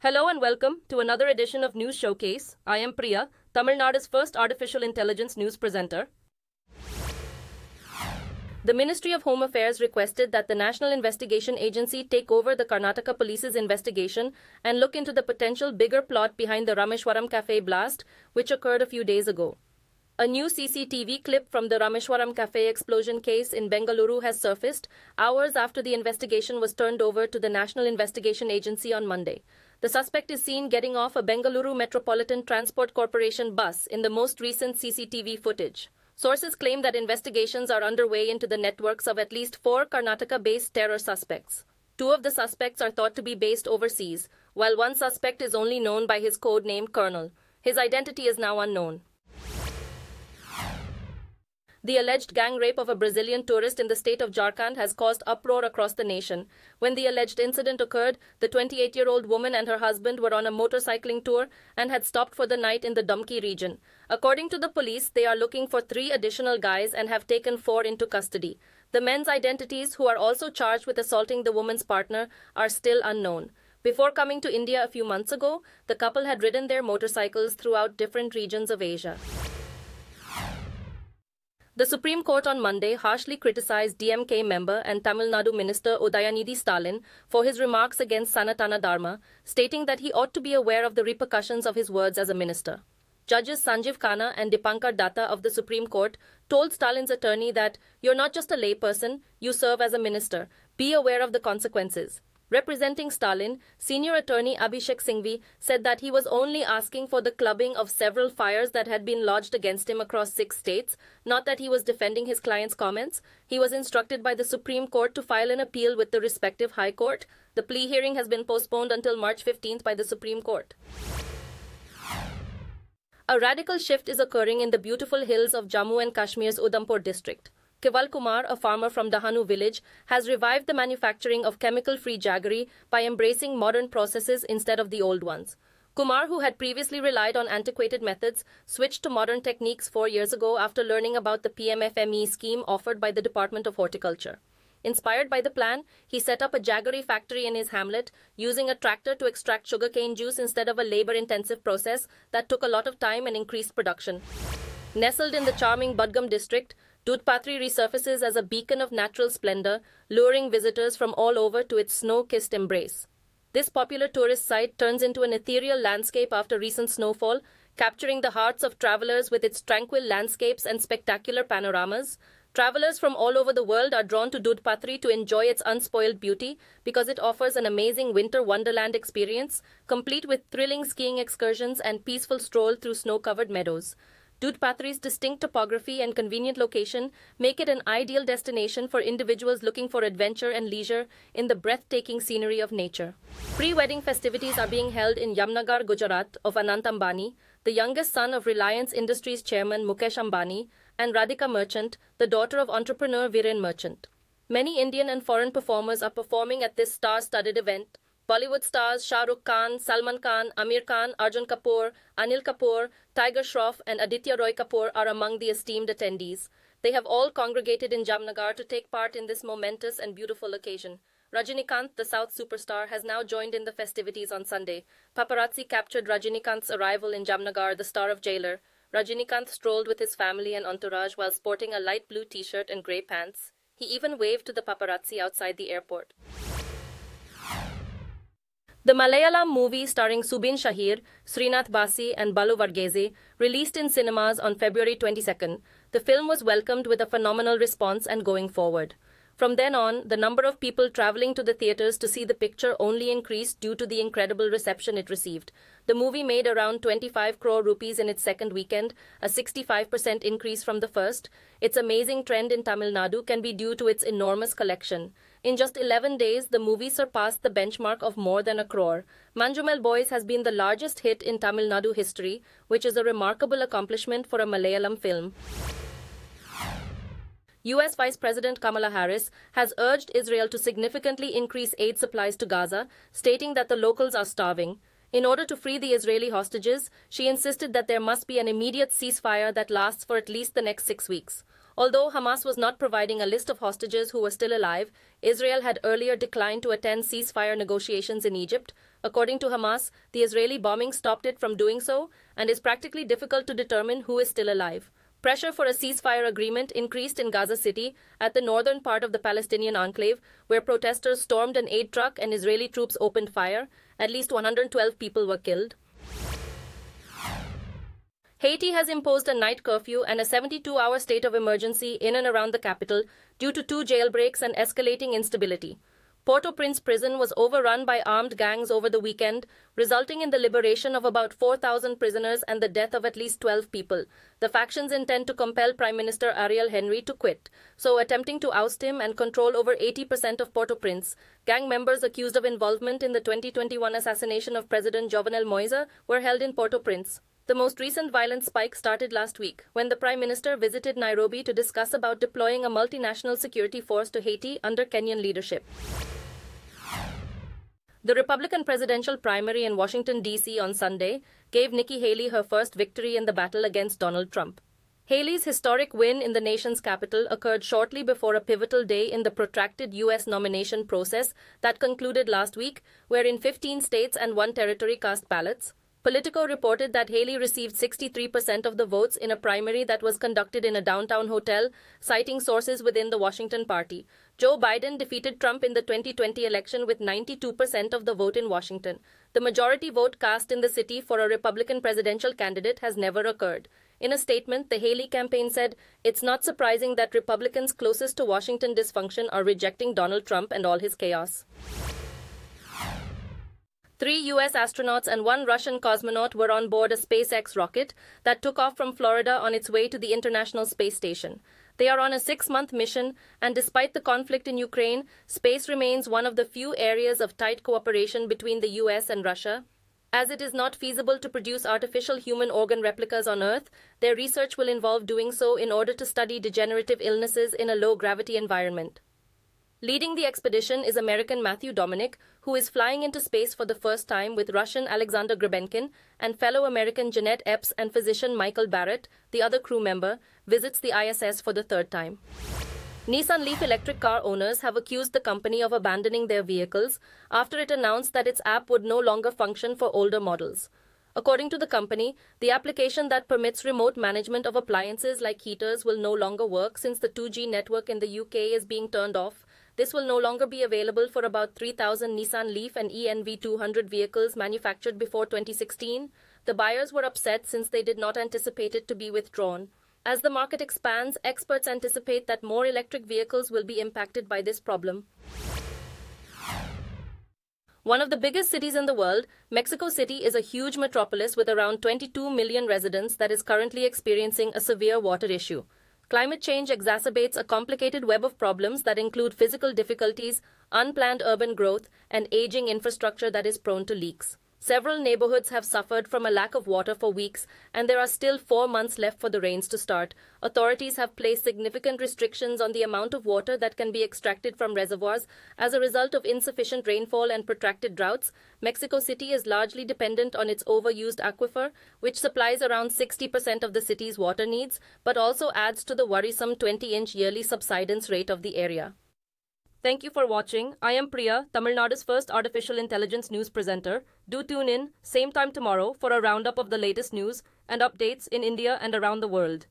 Hello and welcome to another edition of News Showcase. I am Priya, Tamil Nadu's first artificial intelligence news presenter. The Ministry of Home Affairs requested that the National Investigation Agency take over the Karnataka Police's investigation and look into the potential bigger plot behind the Rameshwaram Cafe blast, which occurred a few days ago. A new CCTV clip from the Rameshwaram Cafe explosion case in Bengaluru has surfaced hours after the investigation was turned over to the National Investigation Agency on Monday. The suspect is seen getting off a Bengaluru Metropolitan Transport Corporation bus in the most recent CCTV footage. Sources claim that investigations are underway into the networks of at least 4 Karnataka-based terror suspects. 2 of the suspects are thought to be based overseas, while one suspect is only known by his code name Colonel. His identity is now unknown. The alleged gang rape of a Brazilian tourist in the state of Jharkhand has caused uproar across the nation. When the alleged incident occurred, the 28-year-old woman and her husband were on a motorcycling tour and had stopped for the night in the Dumki region. According to the police, they are looking for 3 additional guys and have taken 4 into custody. The men's identities, who are also charged with assaulting the woman's partner, are still unknown. Before coming to India a few months ago, the couple had ridden their motorcycles throughout different regions of Asia. The Supreme Court on Monday harshly criticized DMK member and Tamil Nadu Minister Udayanidhi Stalin for his remarks against Sanatana Dharma, stating that he ought to be aware of the repercussions of his words as a minister. Judges Sanjeev Khanna and Dipankar Datta of the Supreme Court told Stalin's attorney that, "You're not just a layperson, you serve as a minister. Be aware of the consequences." Representing Stalin, senior attorney Abhishek Singhvi said that he was only asking for the clubbing of several fires that had been lodged against him across 6 states, not that he was defending his client's comments. He was instructed by the Supreme Court to file an appeal with the respective High Court. The plea hearing has been postponed until March 15th by the Supreme Court. A radical shift is occurring in the beautiful hills of Jammu and Kashmir's Udhampur district. Keval Kumar, a farmer from Dahanu village, has revived the manufacturing of chemical-free jaggery by embracing modern processes instead of the old ones. Kumar, who had previously relied on antiquated methods, switched to modern techniques 4 years ago after learning about the PMFME scheme offered by the Department of Horticulture. Inspired by the plan, he set up a jaggery factory in his hamlet, using a tractor to extract sugarcane juice instead of a labor-intensive process that took a lot of time and increased production. Nestled in the charming Budgam district, Dudhpatri resurfaces as a beacon of natural splendor, luring visitors from all over to its snow-kissed embrace. This popular tourist site turns into an ethereal landscape after recent snowfall, capturing the hearts of travelers with its tranquil landscapes and spectacular panoramas. Travelers from all over the world are drawn to Dudhpatri to enjoy its unspoiled beauty because it offers an amazing winter wonderland experience, complete with thrilling skiing excursions and peaceful stroll through snow-covered meadows. Dudhpatri's distinct topography and convenient location make it an ideal destination for individuals looking for adventure and leisure in the breathtaking scenery of nature. Pre-wedding festivities are being held in Yamnagar, Gujarat, of Anant Ambani, the youngest son of Reliance Industries chairman Mukesh Ambani, and Radhika Merchant, the daughter of entrepreneur Viren Merchant. Many Indian and foreign performers are performing at this star-studded event. Bollywood stars Shah Rukh Khan, Salman Khan, Amir Khan, Arjun Kapoor, Anil Kapoor, Tiger Shroff and Aditya Roy Kapoor are among the esteemed attendees. They have all congregated in Jamnagar to take part in this momentous and beautiful occasion. Rajinikanth, the South superstar, has now joined in the festivities on Sunday. Paparazzi captured Rajinikanth's arrival in Jamnagar, the star of Jailer. Rajinikanth strolled with his family and entourage while sporting a light blue t-shirt and grey pants. He even waved to the paparazzi outside the airport. The Malayalam movie starring Subin Shahir, Srinath Basi and Balu Varghese released in cinemas on February 22nd. The film was welcomed with a phenomenal response and going forward. From then on, the number of people traveling to the theatres to see the picture only increased due to the incredible reception it received. The movie made around 25 crore rupees in its second weekend, a 65% increase from the first. Its amazing trend in Tamil Nadu can be due to its enormous collection. In just 11 days, the movie surpassed the benchmark of more than a crore. Manjumel Boys has been the largest hit in Tamil Nadu history, which is a remarkable accomplishment for a Malayalam film. US Vice President Kamala Harris has urged Israel to significantly increase aid supplies to Gaza, stating that the locals are starving. In order to free the Israeli hostages, she insisted that there must be an immediate ceasefire that lasts for at least the next 6 weeks. Although Hamas was not providing a list of hostages who were still alive, Israel had earlier declined to attend ceasefire negotiations in Egypt. According to Hamas, the Israeli bombing stopped it from doing so, and it's practically difficult to determine who is still alive. Pressure for a ceasefire agreement increased in Gaza City, at the northern part of the Palestinian enclave, where protesters stormed an aid truck and Israeli troops opened fire. At least 112 people were killed. Haiti has imposed a night curfew and a 72-hour state of emergency in and around the capital due to 2 jailbreaks and escalating instability. Port-au-Prince prison was overrun by armed gangs over the weekend, resulting in the liberation of about 4,000 prisoners and the death of at least 12 people. The factions intend to compel Prime Minister Ariel Henry to quit, so attempting to oust him and control over 80% of Port-au-Prince. Gang members accused of involvement in the 2021 assassination of President Jovenel Moïse were held in Port-au-Prince. The most recent violent spike started last week, when the Prime Minister visited Nairobi to discuss about deploying a multinational security force to Haiti under Kenyan leadership. The Republican presidential primary in Washington, D.C. on Sunday gave Nikki Haley her first victory in the battle against Donald Trump. Haley's historic win in the nation's capital occurred shortly before a pivotal day in the protracted U.S. nomination process that concluded last week, wherein 15 states and 1 territory cast ballots. Politico reported that Haley received 63% of the votes in a primary that was conducted in a downtown hotel, citing sources within the Washington party. Joe Biden defeated Trump in the 2020 election with 92% of the vote in Washington. The majority vote cast in the city for a Republican presidential candidate has never occurred. In a statement, the Haley campaign said, "It's not surprising that Republicans closest to Washington dysfunction are rejecting Donald Trump and all his chaos." 3 U.S. astronauts and 1 Russian cosmonaut were on board a SpaceX rocket that took off from Florida on its way to the International Space Station. They are on a 6-month mission, and despite the conflict in Ukraine, space remains one of the few areas of tight cooperation between the U.S. and Russia. As it is not feasible to produce artificial human organ replicas on Earth, their research will involve doing so in order to study degenerative illnesses in a low-gravity environment. Leading the expedition is American Matthew Dominic, who is flying into space for the first time with Russian Alexander Grebenkin, and fellow American Jeanette Epps and physician Michael Barrett, the other crew member, visits the ISS for the 3rd time. Nissan Leaf electric car owners have accused the company of abandoning their vehicles after it announced that its app would no longer function for older models. According to the company, the application that permits remote management of appliances like heaters will no longer work since the 2G network in the UK is being turned off. This will no longer be available for about 3,000 Nissan Leaf and ENV200 vehicles manufactured before 2016. The buyers were upset since they did not anticipate it to be withdrawn. As the market expands, experts anticipate that more electric vehicles will be impacted by this problem. One of the biggest cities in the world, Mexico City is a huge metropolis with around 22 million residents that is currently experiencing a severe water issue. Climate change exacerbates a complicated web of problems that include physical difficulties, unplanned urban growth, and aging infrastructure that is prone to leaks. Several neighborhoods have suffered from a lack of water for weeks, and there are still 4 months left for the rains to start. Authorities have placed significant restrictions on the amount of water that can be extracted from reservoirs. As a result of insufficient rainfall and protracted droughts, Mexico City is largely dependent on its overused aquifer, which supplies around 60% of the city's water needs, but also adds to the worrisome 20-inch yearly subsidence rate of the area. Thank you for watching. I am Priya, Tamil Nadu's first artificial intelligence news presenter. Do tune in, same time tomorrow, for a roundup of the latest news and updates in India and around the world.